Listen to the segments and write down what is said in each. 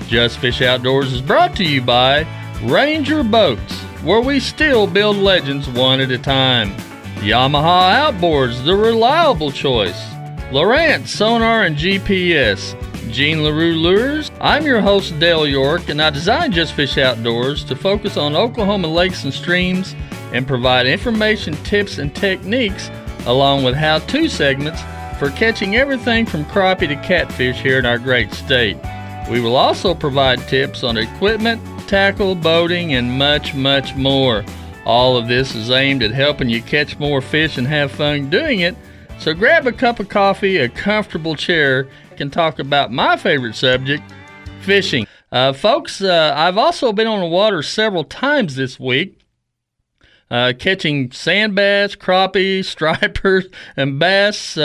Just Fish Outdoors is brought to you by Ranger Boats, where we still build legends one at a time. Yamaha Outboards, the reliable choice. Lowrance Sonar and GPS. Gene LaRue Lures. I'm your host, Dale York, and I designed Just Fish Outdoors to focus on Oklahoma lakes and streams and provide information, tips, and techniques, along with how-to segments for catching everything from crappie to catfish here in our great state. We will also provide tips on equipment, tackle, boating, and much, much more. All of this is aimed at helping you catch more fish and have fun doing it. So grab a cup of coffee, a comfortable chair, and talk about my favorite subject, fishing. Folks, I've also been on the water several times this week, catching sand bass, crappie, stripers, and bass,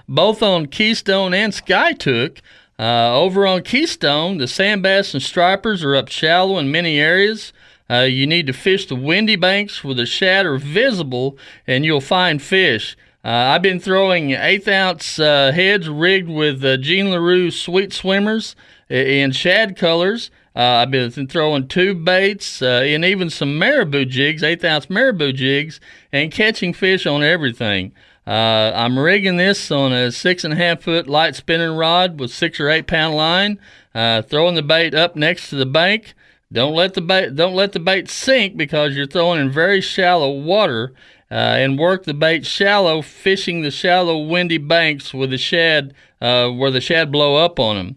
both on Keystone and Skytook. Over on Keystone, the sand bass and stripers are up shallow in many areas. You need to fish the windy banks where the shad are visible, and you'll find fish. I've been throwing 1/8-ounce heads rigged with Gene LaRue sweet swimmers in shad colors. I've been throwing tube baits and even some marabou jigs, 1/8-ounce marabou jigs, and catching fish on everything. I'm rigging this on a 6.5-foot light spinning rod with 6 or 8 pound line, throwing the bait up next to the bank. Don't let the bait sink because you're throwing in very shallow water, and work the bait shallow, fishing the shallow windy banks with the shad where the shad blow up on them.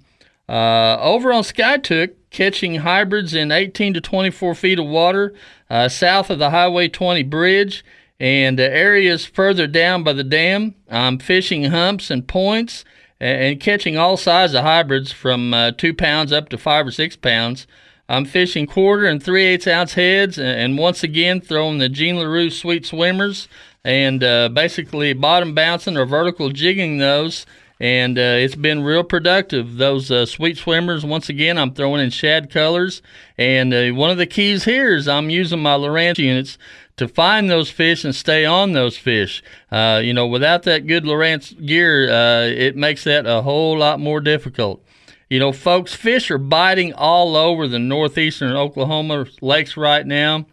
Over on Skytook, catching hybrids in 18 to 24 feet of water south of the Highway 20 bridge and areas further down by the dam. I'm fishing humps and points and catching all sizes of hybrids from 2 pounds up to 5 or 6 pounds. I'm fishing 1/4 and 3/8-ounce heads and once again throwing the Gene LaRue sweet swimmers and basically bottom bouncing or vertical jigging those. And it's been real productive. Those sweet swimmers, once again, I'm throwing in shad colors. And one of the keys here is I'm using my Lowrance units to find those fish and stay on those fish. Without that good Lowrance gear, it makes that a whole lot more difficult. Folks, fish are biting all over the northeastern Oklahoma lakes right now.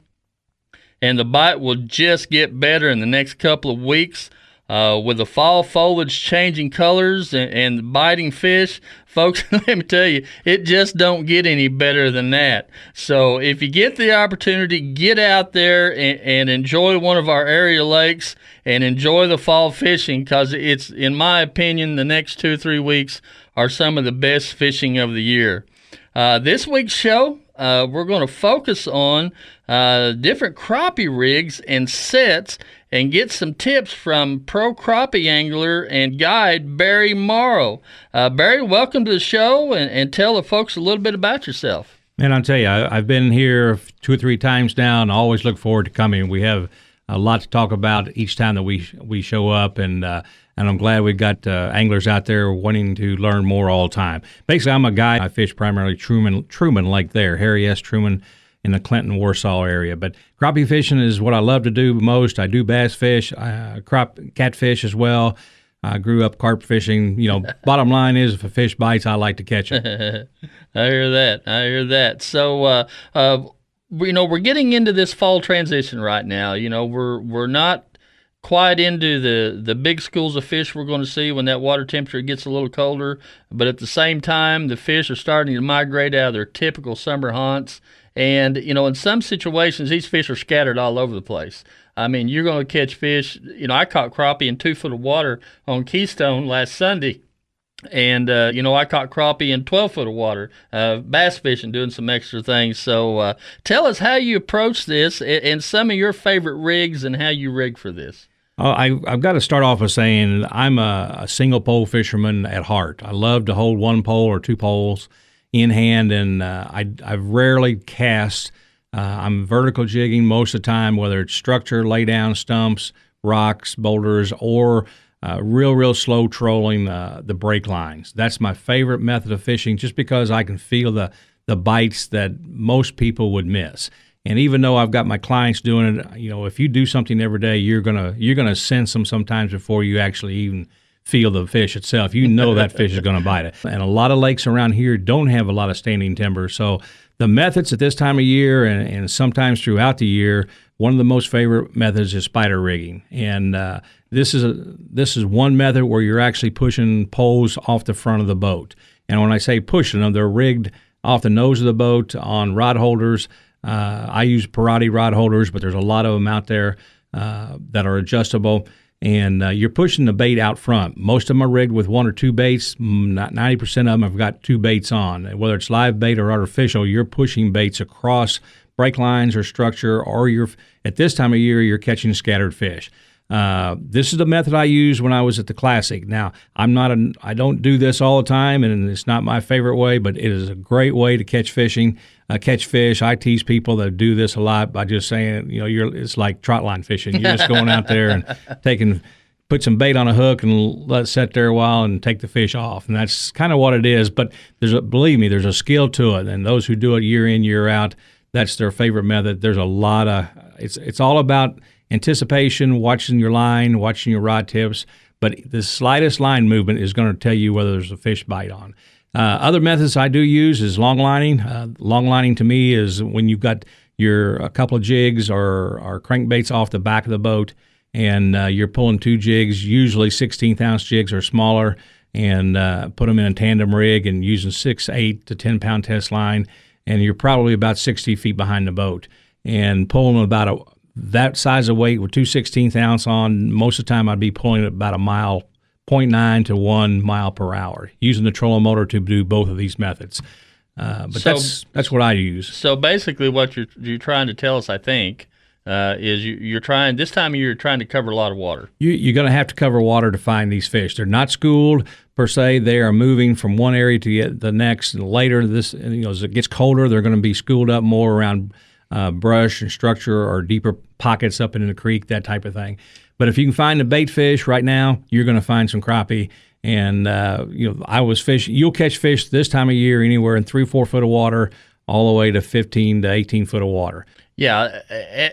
And the bite will just get better in the next couple of weeks. With the fall foliage changing colors and biting fish, folks, let me tell you, it just don't get any better than that. So if you get the opportunity, get out there and enjoy one of our area lakes and enjoy the fall fishing, because it's, in my opinion, the next 2 or 3 weeks are some of the best fishing of the year. This week's show, we're going to focus on different crappie rigs and sets and get some tips from pro crappie angler and guide Barry Morrow. Barry, welcome to the show, and tell the folks a little bit about yourself. Man, I'll tell you, I've been here 2 or 3 times now, and I always look forward to coming. We have a lot to talk about each time that we show up, and I'm glad we've got anglers out there wanting to learn more all the time. Basically, I'm a guide. I fish primarily Truman Lake there, Harry S. Truman, in the Clinton, Warsaw area. But crappie fishing is what I love to do most. I do bass fish, catfish as well. I grew up carp fishing. Bottom line is, if a fish bites, I like to catch it. I hear that. So, we're getting into this fall transition right now. We're not quite into the big schools of fish we're going to see when that water temperature gets a little colder. But at the same time, the fish are starting to migrate out of their typical summer haunts. And, in some situations, these fish are scattered all over the place. I mean, you're going to catch fish. I caught crappie in 2 foot of water on Keystone last Sunday. And, I caught crappie in 12 foot of water, bass fishing, doing some extra things. So tell us how you approach this and some of your favorite rigs and how you rig for this. I've got to start off by saying I'm a single pole fisherman at heart. I love to hold 1 pole or 2 poles in hand, and I've rarely cast. I'm vertical jigging most of the time, whether it's structure, lay down stumps, rocks, boulders, or real slow trolling the break lines. That's my favorite method of fishing, just because I can feel the bites that most people would miss. And even though I've got my clients doing it, if you do something every day, you're gonna sense them sometimes before you actually even feel the fish itself. You know that fish is going to bite it. And a lot of lakes around here don't have a lot of standing timber. So the methods at this time of year and sometimes throughout the year, one of the most favorite methods is spider rigging. And this is one method where you're actually pushing poles off the front of the boat. And when I say pushing them, they're rigged off the nose of the boat on rod holders. I use Parati rod holders, but there's a lot of them out there that are adjustable. And you're pushing the bait out front. Most of them are rigged with one or two baits. 90% of them have got two baits on. Whether it's live bait or artificial, you're pushing baits across brake lines or structure, or at this time of year, you're catching scattered fish. This is the method I used when I was at the Classic. Now, I don't do this all the time, and it's not my favorite way, but it is a great way to catch fish. I tease people that do this a lot by just saying, it's like trot line fishing. You're just going out there and put some bait on a hook and let it sit there a while and take the fish off. And that's kind of what it is. But believe me, there's a skill to it. And those who do it year in, year out, that's their favorite method. There's a lot of, it's all about anticipation, watching your line, watching your rod tips. But the slightest line movement is going to tell you whether there's a fish bite on. Other methods I do use is long lining. Long lining to me is when you've got a couple of jigs or crankbaits off the back of the boat, and you're pulling two jigs, usually 16th ounce jigs or smaller, and put them in a tandem rig and using 6, 8 to 10 pound test line, and you're probably about 60 feet behind the boat and pulling about that size of weight with two 16th ounce on. Most of the time I'd be pulling at about a mile, 0.9 to 1 mile per hour, using the trolling motor to do both of these methods. But that's what I use. So basically what you're trying to tell us, I think, is you're trying, this time of year, you're trying to cover a lot of water. You're going to have to cover water to find these fish. They're not schooled per se. They are moving from one area to the next. And later, as it gets colder, they're going to be schooled up more around brush and structure or deeper pockets up in the creek, that type of thing. But if you can find the bait fish right now, you're going to find some crappie. And I was fishing. You'll catch fish this time of year anywhere in 3-4 foot of water, all the way to 15 to 18 foot of water. Yeah,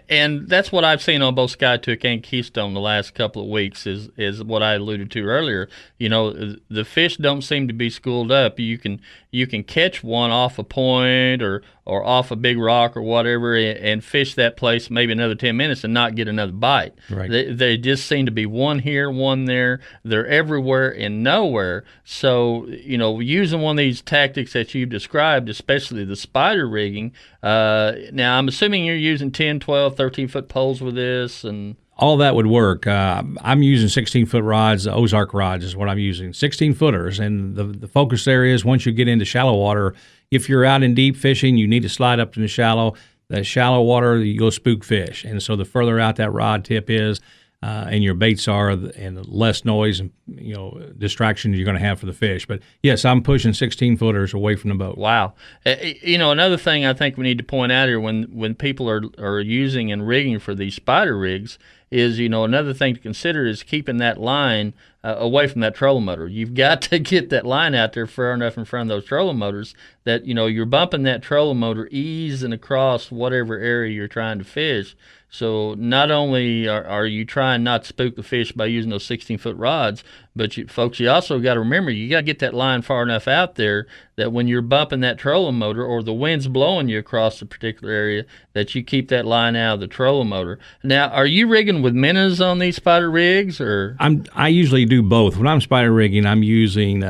and that's what I've seen on both Skytook and Keystone the last couple of weeks is what I alluded to earlier. The fish don't seem to be schooled up. You can catch one off a point or off a big rock or whatever and fish that place maybe another 10 minutes and not get another bite. Right. They just seem to be one here, one there. They're everywhere and nowhere. So, using one of these tactics that you've described, especially the spider rigging, now I'm assuming you're using 10, 12, 13-foot poles with this and all that would work. I'm using 16-foot rods. Ozark rods is what I'm using, 16-footers. And the focus there is once you get into shallow water, if you're out in deep fishing, you need to slide up to the shallow water, you'll spook fish. And so the further out that rod tip is and your baits are, and the less noise and distraction you're going to have for the fish. But yes, I'm pushing 16-footers away from the boat. Wow. Another thing I think we need to point out here when people are using and rigging for these spider rigs is, another thing to consider is keeping that line away from that trolling motor. You've got to get that line out there far enough in front of those trolling motors that, you're bumping that trolling motor easing across whatever area you're trying to fish. So not only are you trying not to spook the fish by using those 16-foot rods, but you also got to remember you got to get that line far enough out there that when you're bumping that trolling motor or the wind's blowing you across a particular area, that you keep that line out of the trolling motor. Now, are you rigging with minnows on these spider rigs, or? I usually do both. When I'm spider rigging, I'm using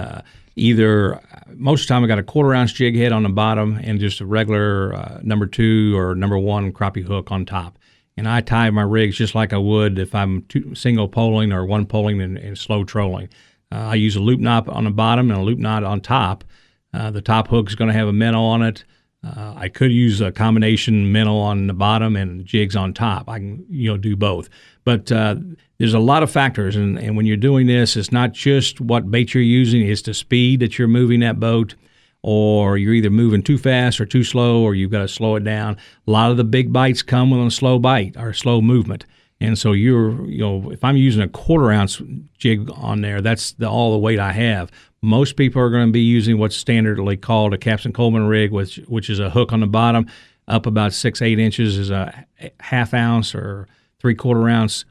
either most of the time I got a 1/4 ounce jig head on the bottom and just a regular number 2 or number 1 crappie hook on top. And I tie my rigs just like I would if I'm single poling or one poling and slow trolling. I use a loop knot on the bottom and a loop knot on top. The top hook is going to have a minnow on it. I could use a combination minnow on the bottom and jigs on top. I can do both. But there's a lot of factors, and when you're doing this, it's not just what bait you're using, it's the speed that you're moving that boat, or you're either moving too fast or too slow, or you've got to slow it down. A lot of the big bites come with a slow bite or slow movement. And so if I'm using a 1/4 ounce jig on there, that's all the weight I have. Most people are going to be using what's standardly called a Captain Coleman rig, which is a hook on the bottom, up about 6-8 inches is a 1/2 ounce or 3/4 ounce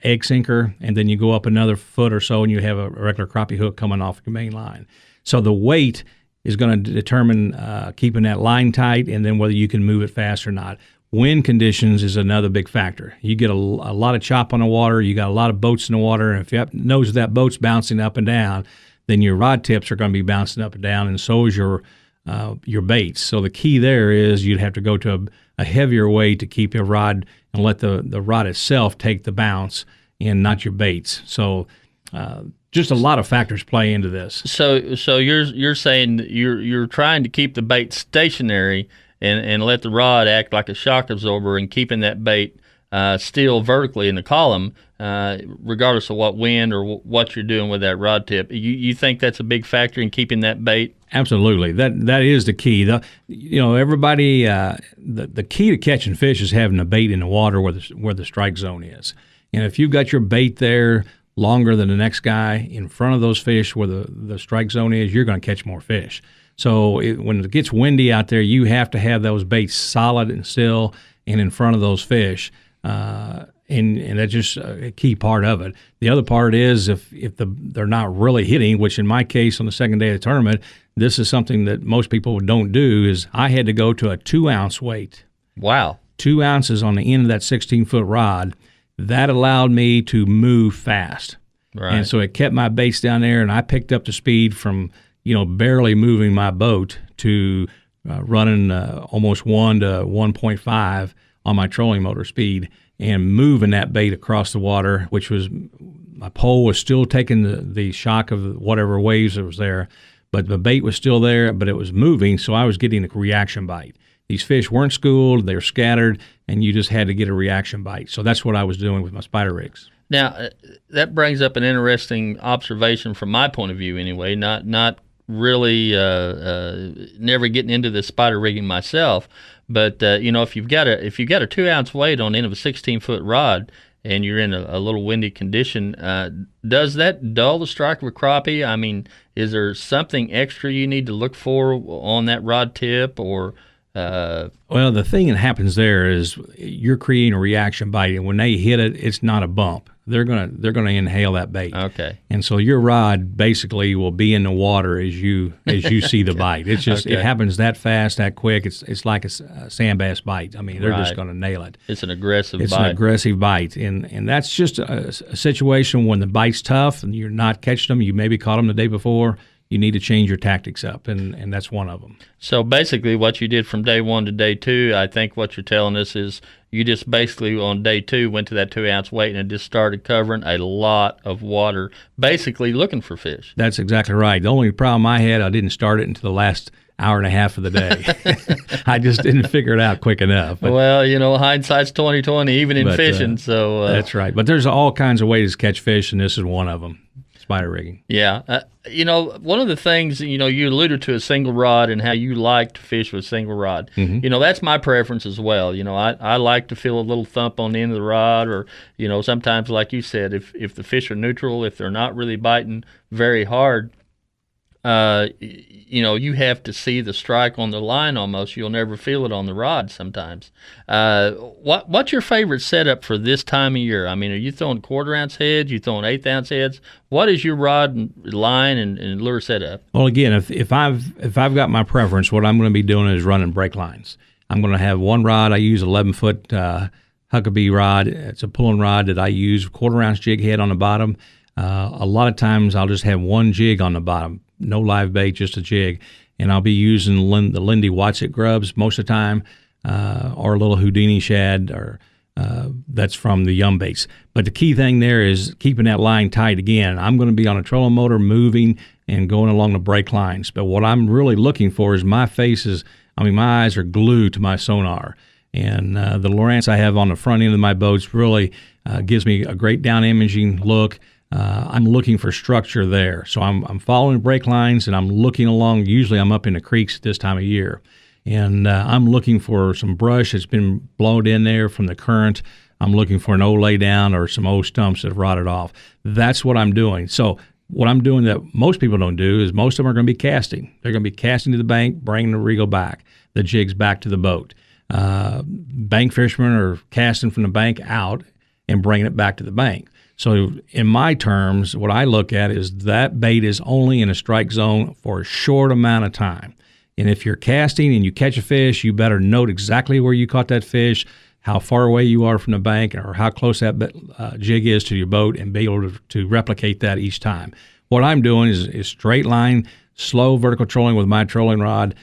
egg sinker, and then you go up another foot or so and you have a regular crappie hook coming off your main line. So the weight is going to determine keeping that line tight and then whether you can move it fast or not. Wind conditions is another big factor. You get a lot of chop on the water, you got a lot of boats in the water, and if you knows that boat's bouncing up and down, then your rod tips are going to be bouncing up and down, and so is your baits. So the key there is you'd have to go to a heavier weight to keep your rod and let the rod itself take the bounce and not your baits. So just a lot of factors play into this. So you're saying that you're trying to keep the bait stationary and let the rod act like a shock absorber and keeping that bait still vertically in the column, regardless of what wind or what you're doing with that rod tip. You think that's a big factor in keeping that bait? Absolutely. That is the key. Everybody, the key to catching fish is having the bait in the water where the strike zone is. And if you've got your bait there longer than the next guy in front of those fish where the strike zone is, you're going to catch more fish. So when it gets windy out there, you have to have those baits solid and still and in front of those fish. And that's just a key part of it. The other part is if they're not really hitting, which in my case on the second day of the tournament, this is something that most people don't do, is I had to go to a 2-ounce weight. Wow. 2 ounces on the end of that 16-foot rod. That allowed me to move fast. Right. And so it kept my baits down there, and I picked up the speed from barely moving my boat to running almost 1 to 1.5 on my trolling motor speed and moving that bait across the water, which was my pole was still taking the shock of whatever waves that was there, but the bait was still there, but it was moving, so I was getting a reaction bite. These fish weren't schooled, they were scattered, and you just had to get a reaction bite. So that's what I was doing with my spider rigs. Now, that brings up an interesting observation from my point of view anyway, not really never getting into the spider rigging myself, but if you've got a 2-ounce weight on the end of a 16-foot rod and you're in a little windy condition, does that dull the strike of a crappie? I mean, is there something extra you need to look for on that rod tip or? Well, the thing that happens there is you're creating a reaction bite, and when they hit it, it's not a bump. They're gonna inhale that bait. Okay. And so your rod basically will be in the water as you see the bite. It's just It happens that fast, that quick. It's like a sand bass bite. I mean, they're just gonna nail it. It's an aggressive bite. It's an aggressive bite, and that's just a situation when the bite's tough and you're not catching them. You maybe caught them the day before. You need to change your tactics up, and that's one of them. So basically what you did from day 1 to day 2, I think what you're telling us is you just basically on day 2 went to that 2-ounce weight and it just started covering a lot of water, basically looking for fish. That's exactly right. The only problem I had, I didn't start it until the last hour and a half of the day. I just didn't figure it out quick enough. But, well, hindsight's 20/20, even in fishing. So that's right. But there's all kinds of ways to catch fish, and this is one of them. Spider rigging. Yeah. One of the things, you alluded to a single rod and how you like to fish with single rod. Mm-hmm. That's my preference as well. I like to feel a little thump on the end of the rod, or, sometimes, like you said, if the fish are neutral, if they're not really biting very hard, you have to see the strike on the line almost. You'll never feel it on the rod sometimes. What's your favorite setup for this time of year? I mean, are you throwing 1/4-ounce heads? You throwing 1/8-ounce heads? What is your rod and line and lure setup? Well, again, if I've got my preference, what I'm going to be doing is running break lines. I'm going to have one rod. I use 11-foot Huckabee rod. It's a pulling rod that I use, 1/4-ounce jig head on the bottom. A lot of times I'll just have one jig on the bottom. No live bait, just a jig. And I'll be using the Lindy Watson grubs most of the time, or a little Houdini shad, or that's from the Yum Baits. But the key thing there is keeping that line tight. Again, I'm going to be on a trolling motor moving and going along the break lines. But what I'm really looking for is my eyes are glued to my sonar. And the Lowrance I have on the front end of my boats really gives me a great down imaging look. I'm looking for structure there. So I'm following break lines, and I'm looking along. Usually I'm up in the creeks at this time of year. And I'm looking for some brush that's been blown in there from the current. I'm looking for an old lay down or some old stumps that have rotted off. That's what I'm doing. So what I'm doing that most people don't do is most of them are going to be casting. They're going to be casting to the bank, bringing the reel back, the jigs back to the boat. Bank fishermen are casting from the bank out, and bringing it back to the bank. So in my terms, what I look at is that bait is only in a strike zone for a short amount of time. And if you're casting and you catch a fish, you better note exactly where you caught that fish, how far away you are from the bank, or how close that jig is to your boat, and be able to replicate that each time. What I'm doing is straight line, slow vertical trolling with my trolling rod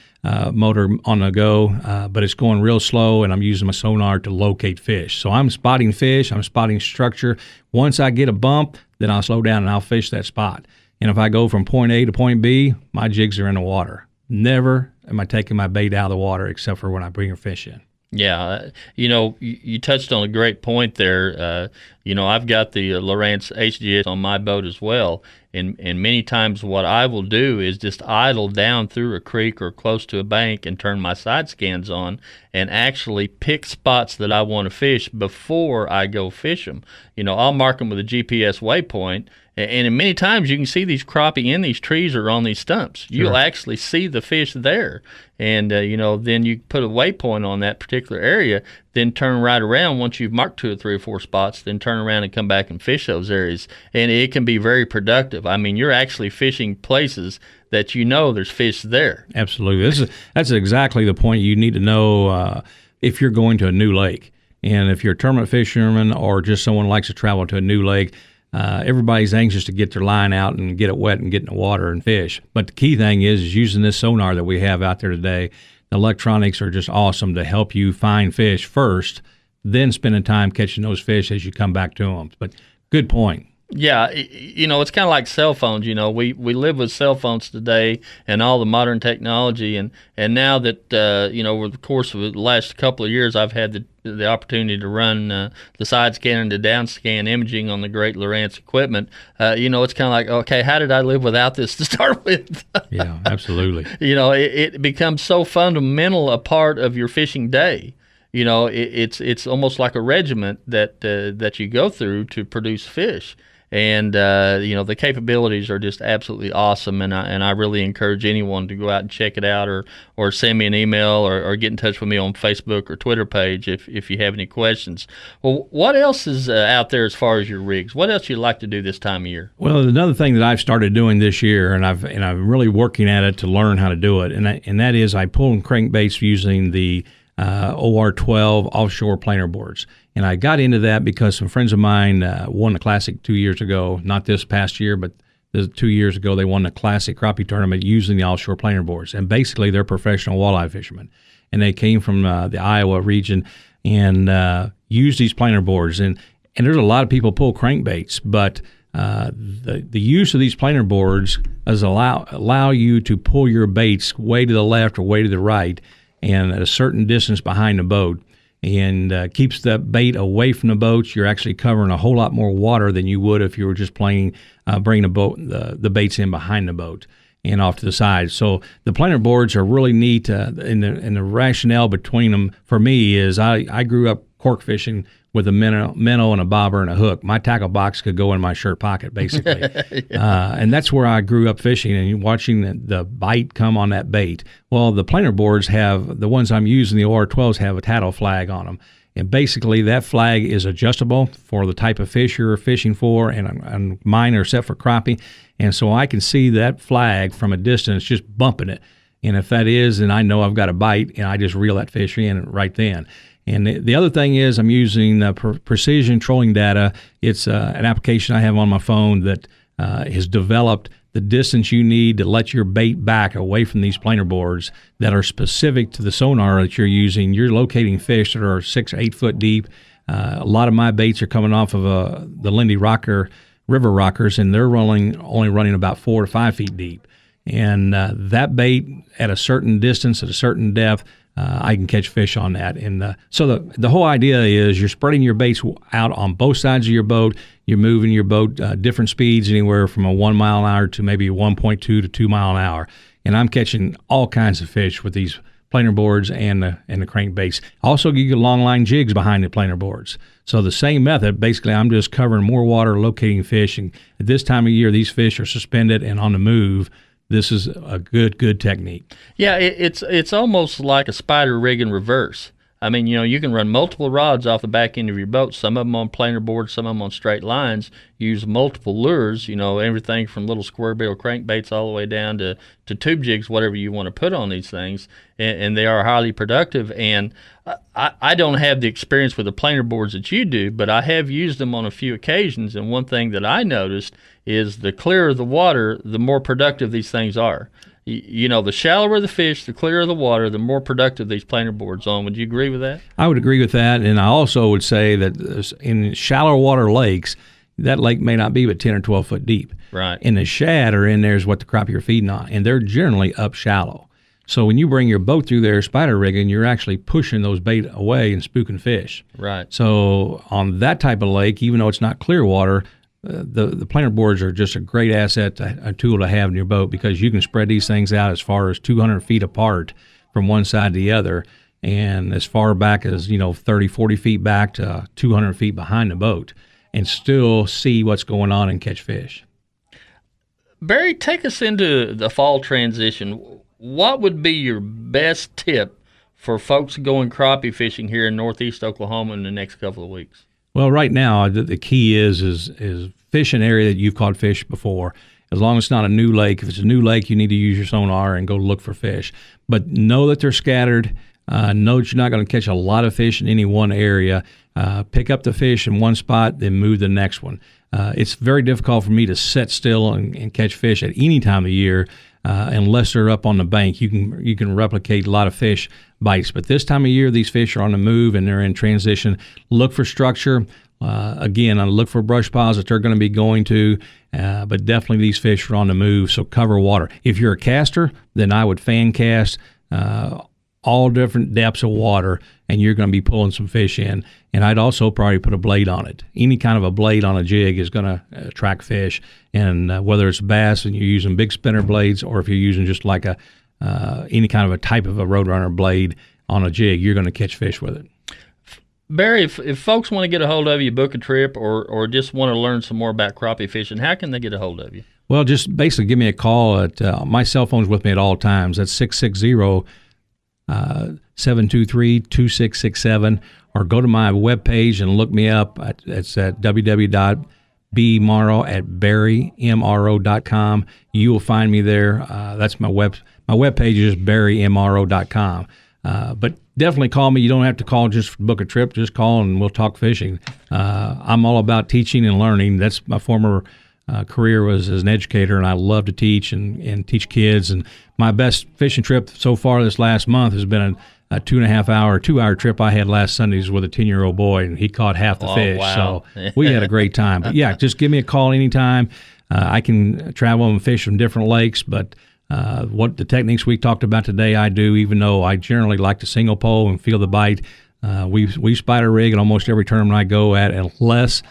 motor on the go, but it's going real slow, and I'm using my sonar to locate fish. So I'm spotting fish, I'm spotting structure. Once I get a bump, then I'll slow down and I'll fish that spot. And if I go from point A to point B, my jigs are in the water. Never am I taking my bait out of the water except for when I bring a fish in. Yeah, you touched on a great point there. I've got the Lowrance HGS on my boat as well, and many times what I will do is just idle down through a creek or close to a bank and turn my side scans on and actually pick spots that I want to fish before I go fish them. I'll mark them with a GPS waypoint, and many times you can see these crappie in these trees or on these stumps. You'll actually see the fish there. And, then you put a waypoint on that particular area, then turn right around once you've marked 2 or 3 or 4 spots, then turn around and come back and fish those areas. And it can be very productive. I mean, you're actually fishing places that there's fish there. Absolutely. That's exactly the point you need to know if you're going to a new lake. And if you're a tournament fisherman or just someone who likes to travel to a new lake, everybody's anxious to get their line out and get it wet and get in the water and fish. But the key thing is using this sonar that we have out there today. The electronics are just awesome to help you find fish first, then spending time catching those fish as you come back to them. But good point. Yeah, it's kind of like cell phones. We live with cell phones today and all the modern technology, and now that over the course of the last couple of years, I've had the opportunity to run the side scan and the down scan imaging on the great Lowrance equipment. It's kind of like, okay, how did I live without this to start with? Yeah, absolutely. It becomes so fundamental a part of your fishing day. It's almost like a regiment that you go through to produce fish. And the capabilities are just absolutely awesome, and I really encourage anyone to go out and check it out, or send me an email, or get in touch with me on Facebook or Twitter page if you have any questions. Well, what else is out there as far as your rigs? What else you'd like to do this time of year? Well, another thing that I've started doing this year, and I'm really working at it to learn how to do it, and that is I pull crankbaits using the OR12 offshore planer boards. And I got into that because some friends of mine won the Classic 2 years ago, not this past year, but 2 years ago they won the Classic Crappie tournament using the offshore planer boards. And basically they're professional walleye fishermen. And they came from the Iowa region and used these planer boards. And there's a lot of people pull crankbaits, but the use of these planer boards is allow you to pull your baits way to the left or way to the right and at a certain distance behind the boat, and keeps the bait away from the boats. You're actually covering a whole lot more water than you would if you were just bringing the baits in behind the boat and off to the side. So the planer boards are really neat, and the rationale between them for me is I grew up cork fishing with a minnow and a bobber and a hook. My tackle box could go in my shirt pocket, basically. And that's where I grew up fishing and watching the bite come on that bait. Well, the planer boards the ones I'm using, the OR12s, have a tattle flag on them. And basically that flag is adjustable for the type of fish you're fishing for, and mine are set for crappie. And so I can see that flag from a distance just bumping it. And if that is, then I know I've got a bite, and I just reel that fish in right then. And the other thing is I'm using precision trolling data. It's an application I have on my phone that has developed the distance you need to let your bait back away from these planer boards that are specific to the sonar that you're using. You're locating fish that are 6 or 8 foot deep. A lot of my baits are coming off of the Lindy River Rockers, and they're only running about 4 to 5 feet deep. And that bait at a certain distance, at a certain depth, I can catch fish on that. And so the whole idea is you're spreading your baits out on both sides of your boat. You're moving your boat different speeds, anywhere from a 1 mile an hour to maybe 1.2 to 2 mile an hour. And I'm catching all kinds of fish with these planer boards and the crankbaits. Also, you get long line jigs behind the planer boards. So the same method, basically, I'm just covering more water, locating fish. And at this time of year, these fish are suspended and on the move. This is a good technique. Yeah, it's almost like a spider rig in reverse. I mean, you can run multiple rods off the back end of your boat, some of them on planer boards, some of them on straight lines, use multiple lures, everything from little square bill crankbaits all the way down to tube jigs, whatever you want to put on these things, and they are highly productive. And I don't have the experience with the planer boards that you do, but I have used them on a few occasions, and one thing that I noticed is the clearer the water, the more productive these things are. The shallower the fish, the clearer the water, the more productive these planer boards on. Would you agree with that? I would agree with that, and I also would say that in shallow water lakes, that lake may not be but 10 or 12 foot deep. Right. And the shad are in there is what the crappie are feeding on, and they're generally up shallow. So when you bring your boat through there spider rigging, you're actually pushing those bait away and spooking fish. Right. So on that type of lake, even though it's not clear water, the planer boards are just a great asset, a tool to have in your boat, because you can spread these things out as far as 200 feet apart from one side to the other, and as far back as 30, 40 feet back to 200 feet behind the boat, and still see what's going on and catch fish. Barry, take us into the fall transition. What would be your best tip for folks going crappie fishing here in northeast Oklahoma in the next couple of weeks? Well, right now, the key is fish an area that you've caught fish before. As long as it's not a new lake. If it's a new lake, you need to use your sonar and go look for fish. But know that they're scattered. Know that you're not going to catch a lot of fish in any one area. Pick up the fish in one spot, then move to the next one. It's very difficult for me to sit still and catch fish at any time of year unless they're up on the bank. You can replicate a lot of fish bites, but this time of year, these fish are on the move and they're in transition. Look for structure. Again, I look for brush piles that they're going to be going to, but definitely these fish are on the move, so cover water. If you're a caster, then I would fan cast all different depths of water, and you're going to be pulling some fish in. And I'd also probably put a blade on it. Any kind of a blade on a jig is going to attract fish, and whether it's bass and you're using big spinner blades, or if you're using just like any kind of a type of a Roadrunner blade on a jig, you're going to catch fish with it. Barry, if folks want to get a hold of you, book a trip, or just want to learn some more about crappie fishing, how can they get a hold of you? Well, just basically give me a call. My cell phone's with me at all times. That's 660-723-2667, or go to my webpage and look me up. It's at www.bmorrow@barrymro.com. You will find me there. That's my webpage is barrymro.com. But definitely call me. You don't have to call just to book a trip. Just call and we'll talk fishing. I'm all about teaching and learning. That's my former career was as an educator, and I love to teach and teach kids. And my best fishing trip so far this last month has been a 2.5-hour trip I had last Sundays with a 10-year-old boy, and he caught half the fish. Wow. So we had a great time. But yeah, just give me a call anytime. I can travel and fish from different lakes, but what the techniques we talked about today, I do, even though I generally like to single pole and feel the bite. We spider rig at almost every tournament I go at, unless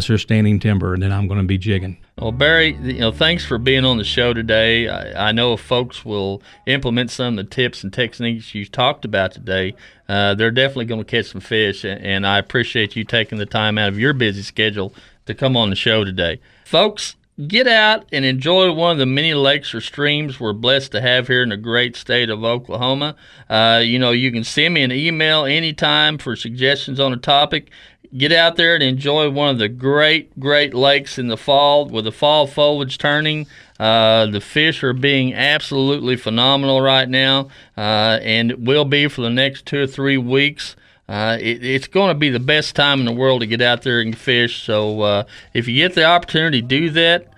there's standing timber, and then I'm going to be jigging. Well, Barry, thanks for being on the show today. I know if folks will implement some of the tips and techniques you talked about today, they're definitely going to catch some fish, and I appreciate you taking the time out of your busy schedule to come on the show today. Folks, get out and enjoy one of the many lakes or streams we're blessed to have here in the great state of Oklahoma. You can send me an email anytime for suggestions on a topic. Get out there and enjoy one of the great lakes in the fall with the fall foliage turning. The fish are being absolutely phenomenal right now, and will be for the next 2 or 3 weeks. It's going to be the best time in the world to get out there and fish. So if you get the opportunity, do that.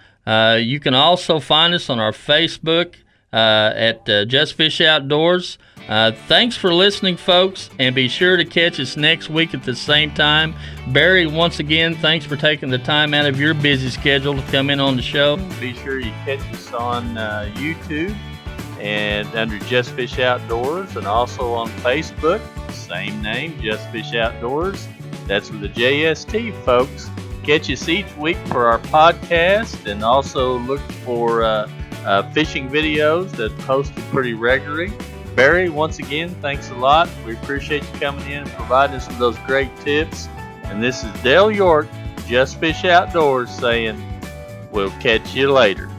You can also find us on our Facebook at Just Fish Outdoors. Thanks for listening, folks, and be sure to catch us next week at the same time. Barry, once again, thanks for taking the time out of your busy schedule to come in on the show. Be sure you catch us on YouTube and under Just Fish Outdoors, and also on Facebook, same name, Just Fish Outdoors. That's with the JST, folks. Catch us each week for our podcast, and also look for fishing videos that posted pretty regularly. Barry, once again, thanks a lot. We appreciate you coming in and providing us with those great tips. And this is Dale York, Just Fish Outdoors, saying we'll catch you later.